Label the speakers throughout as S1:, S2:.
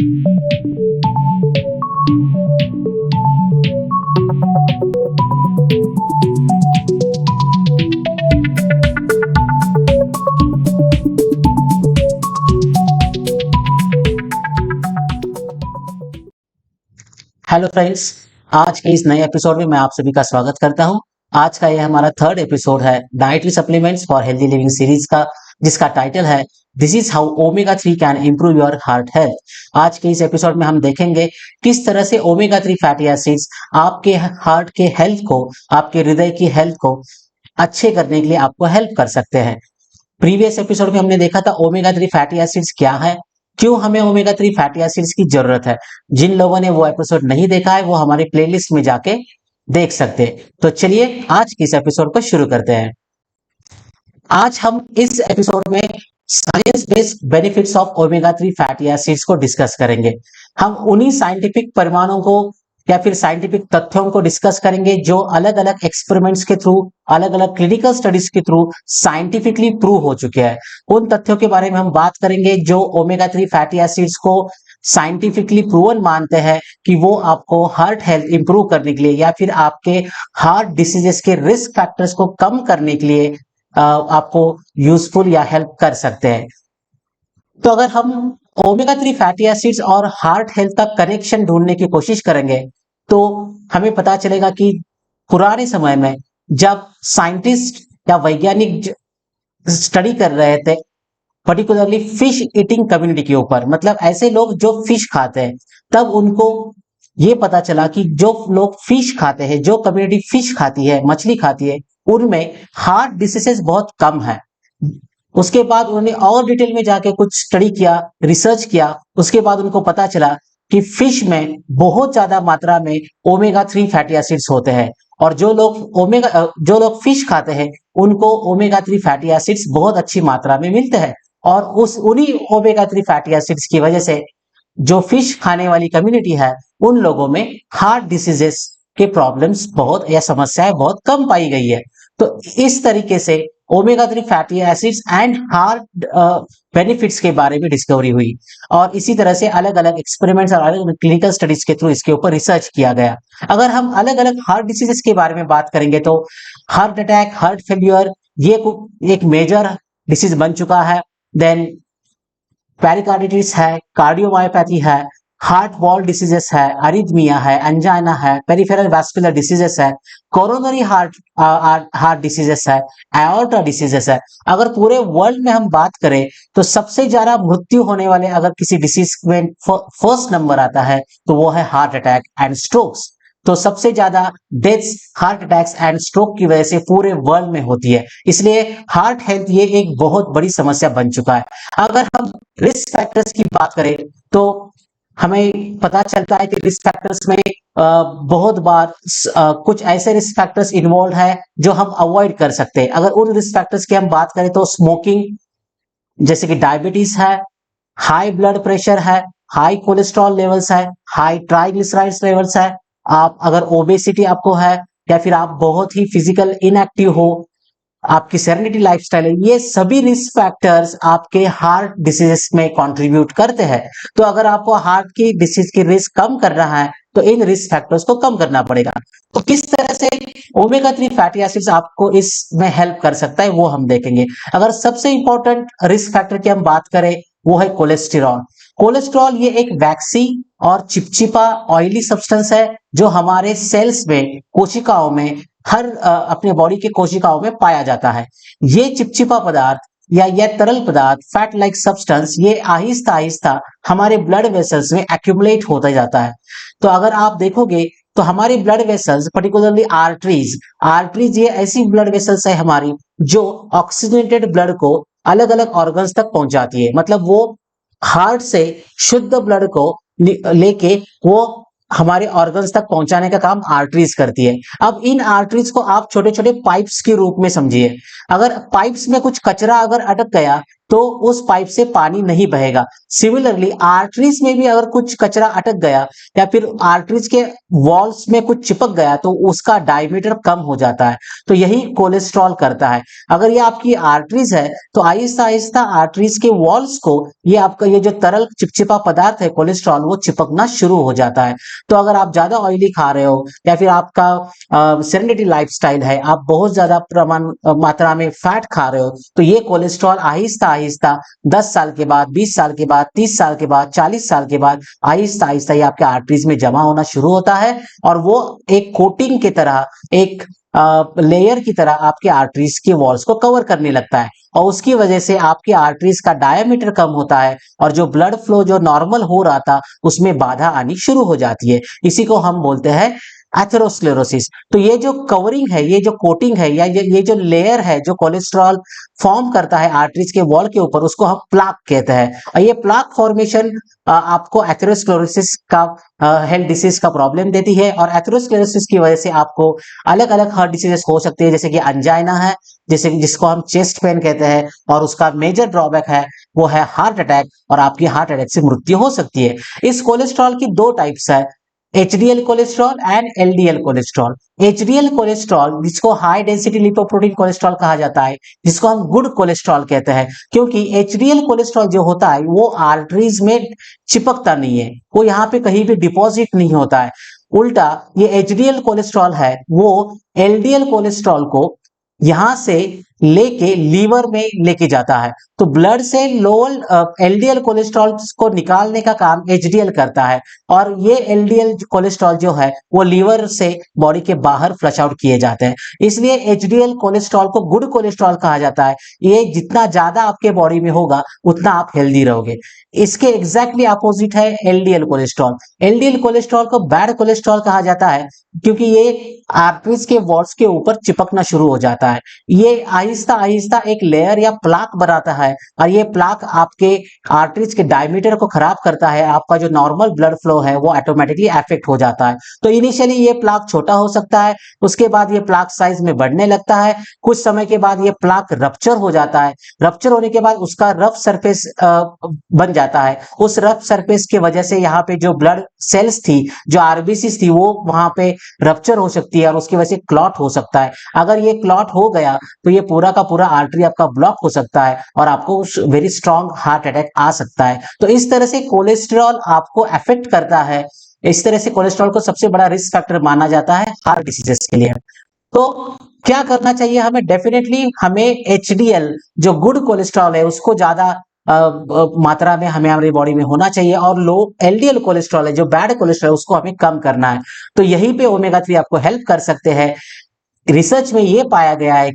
S1: Hello friends, आज के इस नए एपिसोड में मैं आप सभी का स्वागत करता हूं। आज का यह हमारा थर्ड एपिसोड है dietary supplements for healthy living series का, जिसका टाइटल है this is how omega 3 can improve your heart health. आज के इस एपिसोड में हम देखेंगे किस तरह से ओमेगा 3 फैटी एसिड्स आपके हार्ट के हेल्थ को, आपके हृदय की हेल्थ को अच्छे करने के लिए आपको हेल्प कर सकते हैं। प्रीवियस एपिसोड में हमने देखा था ओमेगा 3 फैटी एसिड्स क्या है, क्यों हमें ओमेगा 3 फैटी एसिड्स की जरूरत है। जिन लोगों ने वो एपिसोड नहीं देखा है वो हमारे प्लेलिस्ट में जाके देख सकते हैं। तो चलिए आज की इस एपिसोड को शुरू करते हैं। आज हम इस एपिसोड में science based benefits of omega 3 fatty acids को डिस्कस करेंगे। हम उन्हीं साइंटिफिक परिमाणों को या फिर साइंटिफिक तथ्यों को डिस्कस करेंगे जो अलग अलग एक्सपेरिमेंट्स के थ्रू, अलग अलग क्लिनिकल स्टडीज के थ्रू साइंटिफिकली प्रूव हो चुके हैं। उन तथ्यों के बारे में हम बात करेंगे जो ओमेगा 3 फैटी एसिड्स को साइंटिफिकली प्रूवन मानते हैं कि वो आपको हार्ट हेल्थ इंप्रूव करने के लिए या फिर आपके हार्ट डिसीजेस के रिस्क फैक्टर्स को कम करने के लिए आपको यूजफुल या हेल्प कर सकते हैं। तो अगर हम ओमेगा 3 फैटी एसिड्स और हार्ट हेल्थ का कनेक्शन ढूंढने की कोशिश करेंगे तो हमें पता चलेगा कि पुराने समय में जब साइंटिस्ट या वैज्ञानिक स्टडी कर रहे थे, पर्टिकुलरली फिश ईटिंग कम्युनिटी के ऊपर, मतलब ऐसे लोग जो फिश खाते हैं, तब उनको ये पता चला कि जो लोग फिश खाते हैं, जो कम्युनिटी फिश खाती है, मछली खाती है, उनमें हार्ट डिसीजेस बहुत कम है। उसके बाद उन्होंने और डिटेल में जाके कुछ स्टडी किया, रिसर्च किया। उसके बाद उनको पता चला कि फिश में बहुत ज्यादा मात्रा में ओमेगा 3 फैटी एसिड्स होते हैं और जो लोग फिश खाते हैं उनको ओमेगा 3 फैटी एसिड्स बहुत अच्छी मात्रा में मिलते हैं। और उस उन्हीं ओमेगा 3 फैटी एसिड्स की वजह से जो फिश खाने वाली कम्युनिटी है उन लोगों में हार्ट डिसीजेस के प्रॉब्लम्स बहुत या समस्याएं बहुत कम पाई गई है। तो इस तरीके से omega 3 fatty acids and heart benefits के बारे में डिस्कवरी हुई और इसी तरह से अलग अलग एक्सपेरिमेंट्स और अलग अलग क्लिनिकल स्टडीज के थ्रू इसके ऊपर रिसर्च किया गया। अगर हम अलग अलग हार्ट डिसीजेस के बारे में बात करेंगे तो हार्ट अटैक, हार्ट फेल्यूर, ये एक मेजर डिसीज बन चुका है। देन पेरिकार्डिटिस है, कार्डियोमायोपैथी है, हार्ट वॉल डिसीजेस है, अरिथमिया है, एंजाइना है, पेरिफेरल वैस्कुलर डिसीजेस है, कोरोनरी हार्ट डिसीजेस है, एओर्टा डिसीजेस है। अगर पूरे वर्ल्ड में हम बात करें तो सबसे ज्यादा मृत्यु होने वाले अगर किसी डिसीज में फर्स्ट नंबर आता है तो वो है हार्ट अटैक एंड स्ट्रोक्स। तो सबसे ज्यादा deaths heart attacks and stroke की वजह से पूरे वर्ल्ड में होती है। इसलिए हार्ट हेल्थ ये एक बहुत बड़ी समस्या बन चुका है। अगर हम रिस्क फैक्टर्स की बात करें तो हमें पता चलता है कि रिस्क फैक्टर्स में बहुत बार कुछ ऐसे रिस्क फैक्टर्स इन्वॉल्व है जो हम अवॉइड कर सकते हैं। अगर उन रिस्क फैक्टर्स की हम बात करें तो स्मोकिंग, जैसे कि डायबिटीज है, हाई ब्लड प्रेशर है, हाई कोलेस्ट्रॉल लेवल्स है, हाई ट्राइग्लिसराइड्स लेवल्स है, आप अगर ओबेसिटी आपको है या फिर आप बहुत ही फिजिकल इनएक्टिव हो, आपकी सेरेनिटी लाइफस्टाइल है, ये सभी रिस्क फैक्टर्स आपके हार्ट डिसीजेस में कंट्रीब्यूट करते हैं। तो अगर आपको हार्ट की डिसीज की रिस्क कम करना है तो इन रिस्क फैक्टर्स को कम करना पड़ेगा। तो किस तरह से ओमेगा 3 फैटी एसिड्स आपको इसमें हेल्प कर सकता है वो हम देखेंगे। अगर सबसे इंपॉर्टेंट रिस्क फैक्टर की हम बात करें वो है कोलेस्टेरॉल। कोलेस्ट्रॉल ये एक वैक्सी और चिपचिपा ऑयली सब्सटेंस है जो हमारे सेल्स में, कोशिकाओं में, हर अपने बॉडी के कोशिकाओं में पाया जाता है। ये चिपचिपा पदार्थ या यह तरल पदार्थ, फैट लाइक सब्सटेंस, ये आहिस्ता आहिस्ता हमारे ब्लड वेसल्स में एक्यूमुलेट होता जाता है। तो अगर आप देखोगे तो हमारे ब्लड वेसल्स, पर्टिकुलरली आर्टरीज ये ऐसी ब्लड वेसल्स है हमारी जो ऑक्सीजनेटेड ब्लड को अलग अलग ऑर्गन्स तक पहुंचाती है। मतलब वो हार्ट से शुद्ध ब्लड को लेके वो हमारे ऑर्गन्स तक पहुंचाने का काम आर्टरीज करती है। अब इन आर्टरीज को आप छोटे छोटे पाइप्स के रूप में समझिए। अगर पाइप्स में कुछ कचरा अगर अटक गया तो उस पाइप से पानी नहीं बहेगा। सिमिलरली आर्टरीज में भी अगर कुछ कचरा अटक गया या फिर आर्टरीज के वॉल्स में कुछ चिपक गया तो उसका डायमीटर कम हो जाता है। तो यही कोलेस्ट्रॉल करता है। अगर ये आपकी आर्टरीज है तो आहिस्ता आहिस्ता आर्टरीज के वॉल्स को ये आपका ये जो तरल चिपचिपा पदार्थ है कोलेस्ट्रॉल वो चिपकना शुरू हो जाता है। तो अगर आप ज्यादा ऑयली खा रहे हो या फिर आपका सेडेंटरी लाइफस्टाइल है, आप बहुत ज्यादा मात्रा में फैट खा रहे हो, तो ये कोलेस्ट्रॉल आहिस्ता आहिस्ता 10 साल के बाद, 20 साल के बाद, 30 साल के बाद, 40 साल के बाद आहिस्ता आहिस्ता ये आपके आर्टरीज में जमा होना शुरू होता है और वो एक कोटिंग की तरह, एक लेयर की तरह आपके आर्टरीज के वॉल्स को कवर करने लगता है और उसकी वजह से आपके आर्टरीज का डायमीटर कम होता है और जो ब्लड फ्लो जो नॉर्मल हो रहा था उसमें बाधा आनी शुरू हो जाती है। इसी को हम बोलते हैं एथेरोस्क्लेरोसिस। तो ये जो कवरिंग है, ये जो कोटिंग है या ये जो लेयर है जो कोलेस्ट्रॉल फॉर्म करता है आर्टरीज के वॉल के ऊपर, उसको हम प्लाक कहते हैं। और ये प्लाक फॉर्मेशन आपको एथेरोस्क्लेरोसिस का हेल्थ डिसीज का प्रॉब्लम देती है और एथेरोस्क्लेरोसिस की वजह से आपको अलग अलग हार्ट डिसीजेस हो सकते हैं, जैसे कि अंजाइना है, जैसे जिसको हम चेस्ट पेन कहते हैं, और उसका मेजर ड्रॉबैक है वो है हार्ट अटैक और आपकी हार्ट अटैक से मृत्यु हो सकती है। इस कोलेस्ट्रॉल की दो टाइप्स है, HDL cholesterol and LDL cholesterol. HDL cholesterol जिसको हाई डेंसिटी लिपोप्रोटीन कोलेस्ट्रॉल कहा जाता है, जिसको हम गुड कोलेस्ट्रॉल कहते हैं, क्योंकि एचडीएल कोलेस्ट्रॉल जो होता है वो आर्टरीज में चिपकता नहीं है, वो यहाँ पे कहीं भी डिपॉजिट नहीं होता है। उल्टा ये एचडीएल कोलेस्ट्रॉल है वो एलडीएल कोलेस्ट्रॉल को यहां से लेके लीवर में लेके जाता है। तो ब्लड से लोअर एलडीएल कोलेस्ट्रॉल को निकालने का काम एचडीएल करता है और ये एलडीएल कोलेस्ट्रॉल जो है वो लीवर से बॉडी के बाहर फ्लश आउट किए जाते हैं। इसलिए एचडीएल कोलेस्ट्रॉल को गुड कोलेस्ट्रॉल कहा जाता है। ये जितना ज्यादा आपके बॉडी में होगा उतना आप हेल्दी रहोगे। इसके एग्जैक्टली अपोजिट है एलडीएल कोलेस्ट्रॉल। एलडीएल कोलेस्ट्रॉल को बैड कोलेस्ट्रॉल कहा जाता है क्योंकि ये आर्टरीज के वॉल्स के ऊपर चिपकना शुरू हो जाता है। ये आहिस्ता आहिस्ता एक लेयर या प्लाक बनाता है और ये प्लाक आपके आर्टरीज के डायमीटर को खराब करता है। आपका जो नॉर्मल ब्लड फ्लो है वो ऑटोमेटिकली अफेक्ट हो जाता है। तो इनिशियली ये प्लाक छोटा हो सकता है, उसके बाद ये प्लाक साइज में बढ़ने लगता है, कुछ समय के बाद ये प्लाक रप्चर हो जाता है। रप्चर होने के बाद उसका रफ सरफेस बन जाता है। उस रफ सरफेस की वजह से यहाँ पे जो ब्लड सेल्स थी, जो आरबीसी थी, वो वहां पे रप्चर हो सकती है और उसकी वजह से क्लॉट हो सकता है। अगर ये क्लॉट हो गया तो ये पूरा का पूरा आर्टरी आपका ब्लॉक हो सकता है और आपको वेरी स्ट्रॉन्ग हार्ट अटैक आ सकता है। तो इस तरह से कोलेस्ट्रॉल आपको अफेक्ट करता है। इस तरह से कोलेस्ट्रॉल को सबसे बड़ा रिस्क फैक्टर माना जाता है हार्ट डिसीजेस के लिए। तो क्या करना चाहिए हमें? डेफिनेटली हमें एचडीएल जो गुड कोलेस्ट्रॉल है उसको ज्यादा मात्रा में हमें हमारी बॉडी में होना चाहिए और लो एलडीएल कोलेस्ट्रॉल है जो बैड कोलेस्ट्रॉल है उसको हमें कम करना है। तो यहीं पे ओमेगा 3 आपको हेल्प कर सकते हैं। रिसर्च में ये पाया गया है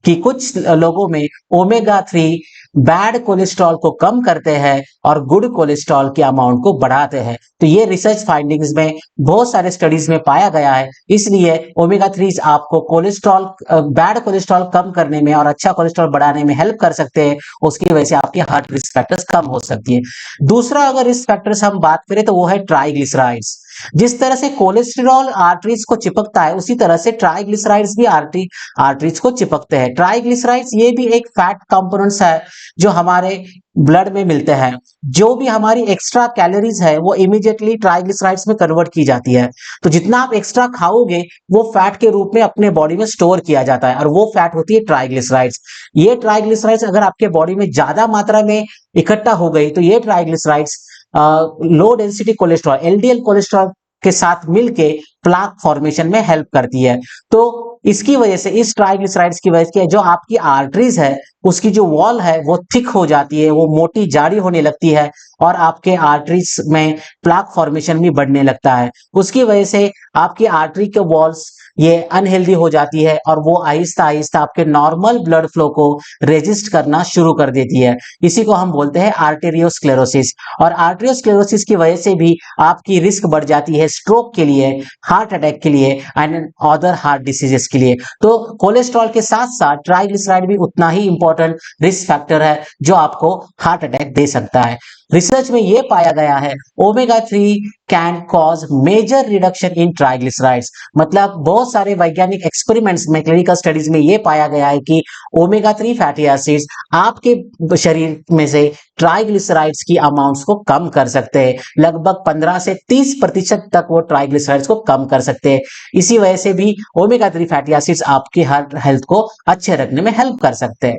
S1: कि कुछ लोगों में ओमेगा 3 बैड कोलेस्ट्रॉल को कम करते हैं और गुड कोलेस्ट्रॉल के अमाउंट को बढ़ाते हैं। तो ये रिसर्च फाइंडिंग्स में बहुत सारे स्टडीज में पाया गया है। इसलिए ओमेगा 3 आपको कोलेस्ट्रॉल, बैड कोलेस्ट्रॉल कम करने में और अच्छा कोलेस्ट्रॉल बढ़ाने में हेल्प कर सकते हैं। उसकी वजह से आपके हार्ट रिस्क फैक्टर्स कम हो सकती है। दूसरा अगर रिस्क फैक्टर्स हम बात करें तो वो है ट्राइग्लिसराइड्स। जिस तरह से कोलेस्ट्रॉल आर्टरीज को चिपकता है उसी तरह से ट्राइग्लिसराइड्स भी आर्टरीज को चिपकते हैं। ट्राइग्लिसराइड्स ये भी एक फैट कंपोनेंट्स है जो हमारे ब्लड में मिलते हैं। जो भी हमारी एक्स्ट्रा कैलोरीज है वो इमीडिएटली ट्राइग्लिसराइड्स में कन्वर्ट की जाती है। तो जितना आप एक्स्ट्रा खाओगे वो फैट के रूप में अपने बॉडी में स्टोर किया जाता है और वो फैट होती है ट्राइग्लिसराइड्स। ये ट्राइग्लिसराइड्स अगर आपके बॉडी में ज्यादा मात्रा में इकट्ठा हो गई तो ये triglycerides low density cholesterol LDL cholesterol के साथ मिलके प्लाक फॉर्मेशन में हेल्प करती है। तो इसकी वजह से, इस ट्राइग्लिसराइड्स की वजह से जो आपकी आर्टरीज है उसकी जो वॉल है वो थिक हो जाती है, वो मोटी जाड़ी होने लगती है और आपके आर्टरीज में प्लाक फॉर्मेशन भी बढ़ने लगता है। उसकी वजह से आपकी आर्टरी के वॉल्स ये अनहेल्दी हो जाती है और वो आहिस्ता आहिस्ता आपके नॉर्मल ब्लड फ्लो को रेजिस्ट करना शुरू कर देती है। इसी को हम बोलते हैं आर्टेरियोस्क्लेरोसिस। और आर्टेरियोस्क्लेरोसिस की वजह से भी आपकी रिस्क बढ़ जाती है स्ट्रोक के लिए, हार्ट अटैक के लिए एंड अदर हार्ट डिसीजेस के लिए। तो कोलेस्ट्रॉल के साथ साथ ट्राइग्लिसराइड भी उतना ही इंपॉर्टेंट रिस्क फैक्टर है जो आपको हार्ट अटैक दे सकता है। रिसर्च में ये पाया गया है omega 3 can cause major reduction in triglycerides. मतलब बहुत सारे वैज्ञानिक एक्सपेरिमेंट्स में, क्लिनिकल स्टडीज में ये पाया गया है कि ओमेगा 3 फैटी एसिड्स आपके शरीर में से ट्राइग्लिसराइड्स की अमाउंट्स को कम कर सकते हैं। लगभग 15 से 30% तक वो ट्राइग्लिसराइड्स को कम कर सकते हैं। इसी वजह से भी ओमेगा 3 फैटी एसिड्स आपकी हार्ट हेल्थ को अच्छे रखने में हेल्प कर सकते हैं।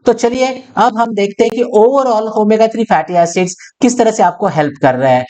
S1: तो चलिए अब हम देखते हैं कि ओवरऑल ओमेगा 3 फैटी एसिड्स किस तरह से आपको हेल्प कर रहा है।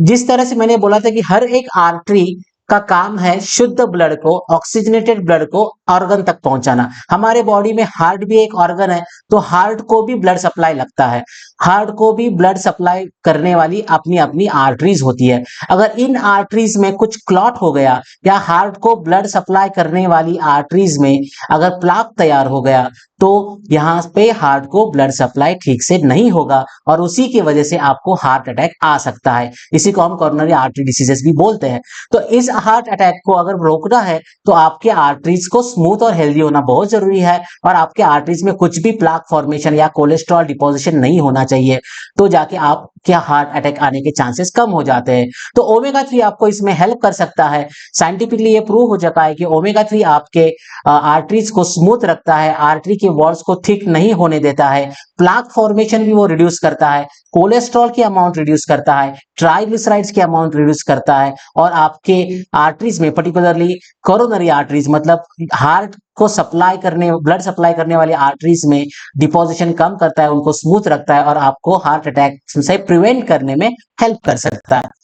S1: जिस तरह से मैंने बोला था कि हर एक आर्टरी का काम है शुद्ध ब्लड को, ऑक्सीजनेटेड ब्लड को ऑर्गन तक पहुंचाना। हमारे बॉडी में हार्ट भी एक ऑर्गन है, तो हार्ट को भी ब्लड सप्लाई लगता है। हार्ट को भी ब्लड सप्लाई करने वाली अपनी अपनी आर्टरीज होती है। अगर इन आर्टरीज में कुछ क्लॉट हो गया या हार्ट को ब्लड सप्लाई करने वाली आर्टरीज में अगर प्लाक तैयार हो गया तो यहाँ पे हार्ट को ब्लड सप्लाई ठीक से नहीं होगा और उसी की वजह से आपको हार्ट अटैक आ सकता है। इसी को हम कोरोनरी आर्टरी डिसीजेस भी बोलते हैं। तो इस हार्ट अटैक को अगर रोकना है तो आपके आर्टरीज को स्मूथ और हेल्दी होना बहुत जरूरी है और आपके आर्टरीज में कुछ भी प्लाक फॉर्मेशन या कोलेस्ट्रॉल डिपोजिशन नहीं होना चाहिए, तो जाके आपके हार्ट अटैक आने के चांसेस कम हो जाते हैं। तो ओमेगा 3 आपको इसमें हेल्प कर सकता है। साइंटिफिकली ये प्रूव हो चुका है कि ओमेगा 3 आपके आर्टरीज को स्मूथ रखता है, आर्टरी के वॉल्स को थिक नहीं होने देता है, प्लाक फॉर्मेशन भी वो रिड्यूस करता है, कोलेस्ट्रॉल की अमाउंट रिड्यूस करता है, ट्राइग्लिसराइड्स की अमाउंट रिड्यूस करता है और आपके आर्टरीज में पर्टिकुलरली कोरोनरी आर्टरीज मतलब हार्ट को सप्लाई करने, ब्लड सप्लाई करने वाली आर्टरीज में डिपोजिशन कम करता है, उनको स्मूथ रखता है और आपको हार्ट अटैक से प्रिवेंट करने में हेल्प कर सकता है।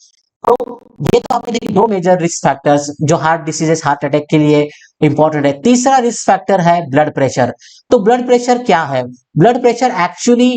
S1: तो ये तो आपने देखी दो मेजर रिस्क फैक्टर्स जो हार्ट डिसीजेस, हार्ट अटैक के लिए इंपॉर्टेंट है। तीसरा रिस्क फैक्टर है ब्लड प्रेशर। तो ब्लड प्रेशर क्या है? ब्लड प्रेशर एक्चुअली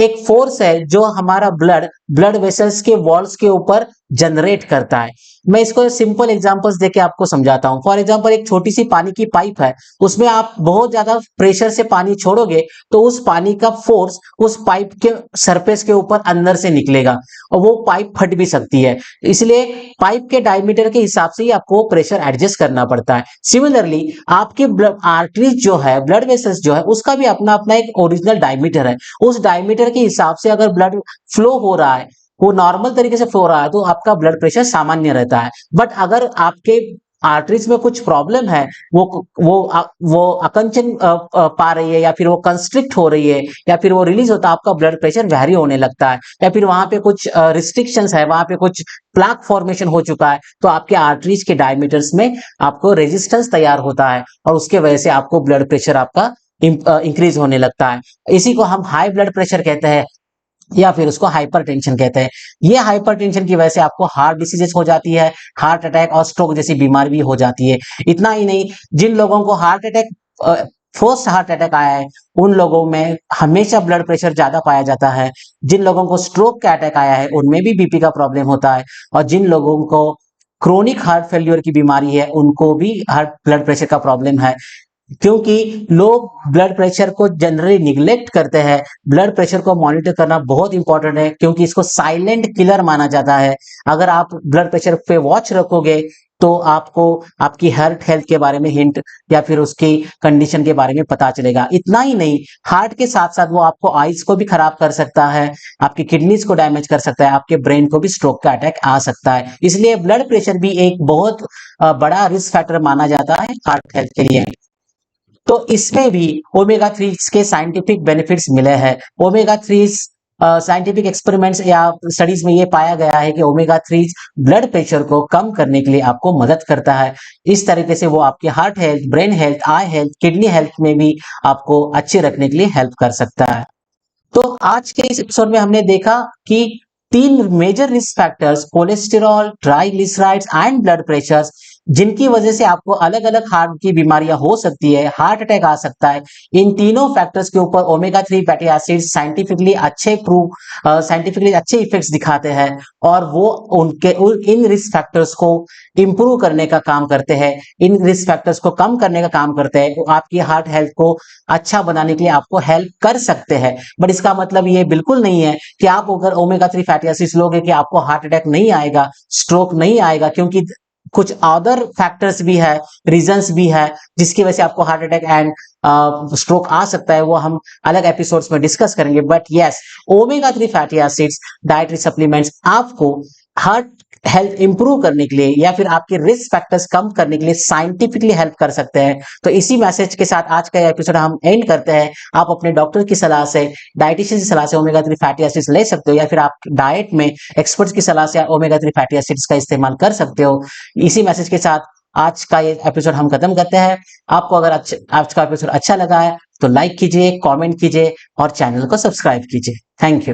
S1: एक फोर्स है जो हमारा ब्लड वेसल्स के वॉल्स के ऊपर जनरेट करता है। मैं इसको सिंपल एग्जांपल्स देके आपको समझाता हूं। फॉर एग्जांपल एक छोटी सी पानी की पाइप है, उसमें आप बहुत ज्यादा प्रेशर से पानी छोड़ोगे तो उस पानी का फोर्स उस पाइप के सरफेस के ऊपर अंदर से निकलेगा और वो पाइप फट भी सकती है। इसलिए पाइप के डायमीटर के हिसाब से ही आपको प्रेशर एडजस्ट करना पड़ता है। सिमिलरली आपके आर्टरीज जो है, ब्लड वेसल्स जो है, उसका भी अपना अपना एक ओरिजिनल डायमीटर है। उस डायमीटर के हिसाब से अगर ब्लड फ्लो हो रहा है, वो नॉर्मल तरीके से फ्लो रहा है, तो आपका ब्लड प्रेशर सामान्य रहता है। बट अगर आपके आर्टरीज में कुछ प्रॉब्लम है, वो अकंचन पा रही है या फिर वो कंस्ट्रिक्ट हो रही है या फिर वो रिलीज होता है, आपका ब्लड प्रेशर वैरी होने लगता है या फिर वहां पे कुछ रिस्ट्रिक्शंस है, वहां पे कुछ प्लाक फॉर्मेशन हो चुका है, तो आपके आर्टरीज के डायमीटर्स में आपको रेजिस्टेंस तैयार होता है और उसके वजह से आपको ब्लड प्रेशर आपका इंक्रीज होने लगता है। इसी को हम हाई ब्लड प्रेशर कहते हैं या फिर उसको हाइपरटेंशन कहते हैं। ये हाइपरटेंशन की वजह से आपको हार्ट डिसीजेस हो जाती है, हार्ट अटैक और स्ट्रोक जैसी बीमारी भी हो जाती है। इतना ही नहीं, जिन लोगों को heart attack, first heart attack आया है, उन लोगों में हमेशा ब्लड प्रेशर ज्यादा पाया जाता है। जिन लोगों को स्ट्रोक का अटैक आया है उनमें भी बीपी का प्रॉब्लम होता है और जिन लोगों को क्रोनिक हार्ट फेल्यूर की बीमारी है उनको भी हार्ट ब्लड प्रेशर का प्रॉब्लम है। क्योंकि लोग ब्लड प्रेशर को जनरली निग्लेक्ट करते हैं। ब्लड प्रेशर को मॉनिटर करना बहुत इंपॉर्टेंट है क्योंकि इसको साइलेंट किलर माना जाता है। अगर आप ब्लड प्रेशर पे वॉच रखोगे तो आपको आपकी हार्ट हेल्थ के बारे में हिंट या फिर उसकी कंडीशन के बारे में पता चलेगा। इतना ही नहीं, हार्ट के साथ साथ वो आपको आइज को भी खराब कर सकता है, आपकी किडनीज को डैमेज कर सकता है, आपके ब्रेन को भी स्ट्रोक का अटैक आ सकता है। इसलिए ब्लड प्रेशर भी एक बहुत बड़ा रिस्क फैक्टर माना जाता है हार्ट हेल्थ के लिए। तो इसमें भी ओमेगा 3 के साइंटिफिक बेनिफिट्स मिले हैं। ओमेगा 3 साइंटिफिक एक्सपेरिमेंट्स या स्टडीज में ये पाया गया है कि ओमेगा 3 ब्लड प्रेशर को कम करने के लिए आपको मदद करता है। इस तरीके से वो आपके हार्ट हेल्थ, ब्रेन हेल्थ, आई हेल्थ, किडनी हेल्थ में भी आपको अच्छे रखने के लिए हेल्प कर सकता है। तो आज के इस एपिसोड में हमने देखा कि तीन major risk factors, cholesterol, triglycerides and blood pressure, जिनकी वजह से आपको अलग अलग हार्ट की बीमारियां हो सकती है, हार्ट अटैक आ सकता है। इन तीनों फैक्टर्स के ऊपर ओमेगा 3 फैटी एसिड्स साइंटिफिकली अच्छे इफेक्ट्स दिखाते हैं और वो इन रिस्क फैक्टर्स को इंप्रूव करने का काम करते हैं, इन रिस्क फैक्टर्स को कम करने का काम करते हैं। वो आपकी हार्ट हेल्थ को अच्छा बनाने के लिए आपको हेल्प कर सकते हैं। बट इसका मतलब ये बिल्कुल नहीं है कि आप अगर ओमेगा 3 फैटी एसिड्स लोगे कि आपको हार्ट अटैक नहीं आएगा, स्ट्रोक नहीं आएगा, क्योंकि कुछ अदर फैक्टर्स भी है, रीजंस भी है जिसकी वजह से आपको हार्ट अटैक एंड स्ट्रोक आ सकता है वो हम अलग एपिसोड्स में डिस्कस करेंगे। But yes, omega 3 fatty acids dietary supplements आपको हार्ट हेल्थ इंप्रूव करने के लिए या फिर आपके रिस्क फैक्टर्स कम करने के लिए साइंटिफिकली हेल्प कर सकते हैं। तो इसी मैसेज के साथ आज का एपिसोड हम एंड करते हैं। आप अपने डॉक्टर की सलाह से, डाइटिशियन की सलाह से ओमेगा 3 फैटी एसिड्स ले सकते हो, या फिर आप डाइट में एक्सपर्ट्स की सलाह से ओमेगा 3 फैटी एसिड्स का इस्तेमाल कर सकते हो। इसी मैसेज के साथ आज का ये एपिसोड हम खत्म करते हैं। आपको अगर आज का एपिसोड अच्छा लगा है तो लाइक कीजिए, कमेंट कीजिए और चैनल को सब्सक्राइब कीजिए। Thank you.